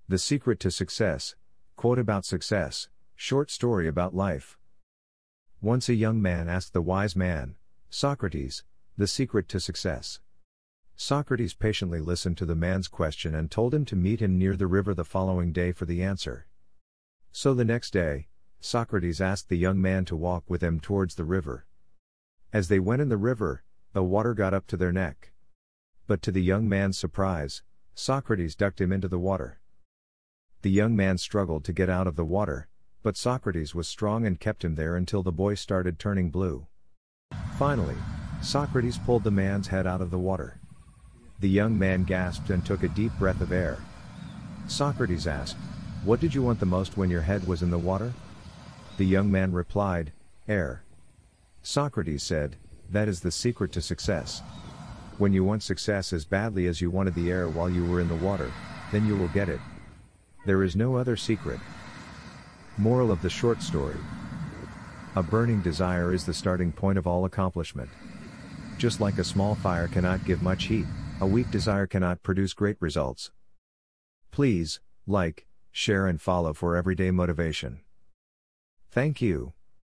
The secret to success. Quote about success, short story about life. Once a young man asked the wise man, Socrates, the secret to success. Socrates patiently listened to the man's question and told him to meet him near the river the following day for the answer. So the next day, Socrates asked the young man to walk with him towards the river. As they went in the river, the water got up to their neck. But to the young man's surprise, Socrates ducked him into the water. The young man struggled to get out of the water, but Socrates was strong and kept him there until the boy started turning blue. Finally, Socrates pulled the man's head out of the water. The young man gasped and took a deep breath of air. Socrates asked, "What did you want the most when your head was in the water?" The young man replied, "Air." Socrates said, "That is the secret to success. When you want success as badly as you wanted the air while you were in the water, then you will get it. There is no other secret." Moral of the short story. A burning desire is the starting point of all accomplishment. Just like a small fire cannot give much heat, a weak desire cannot produce great results. Please, like, share and follow for everyday motivation. Thank you.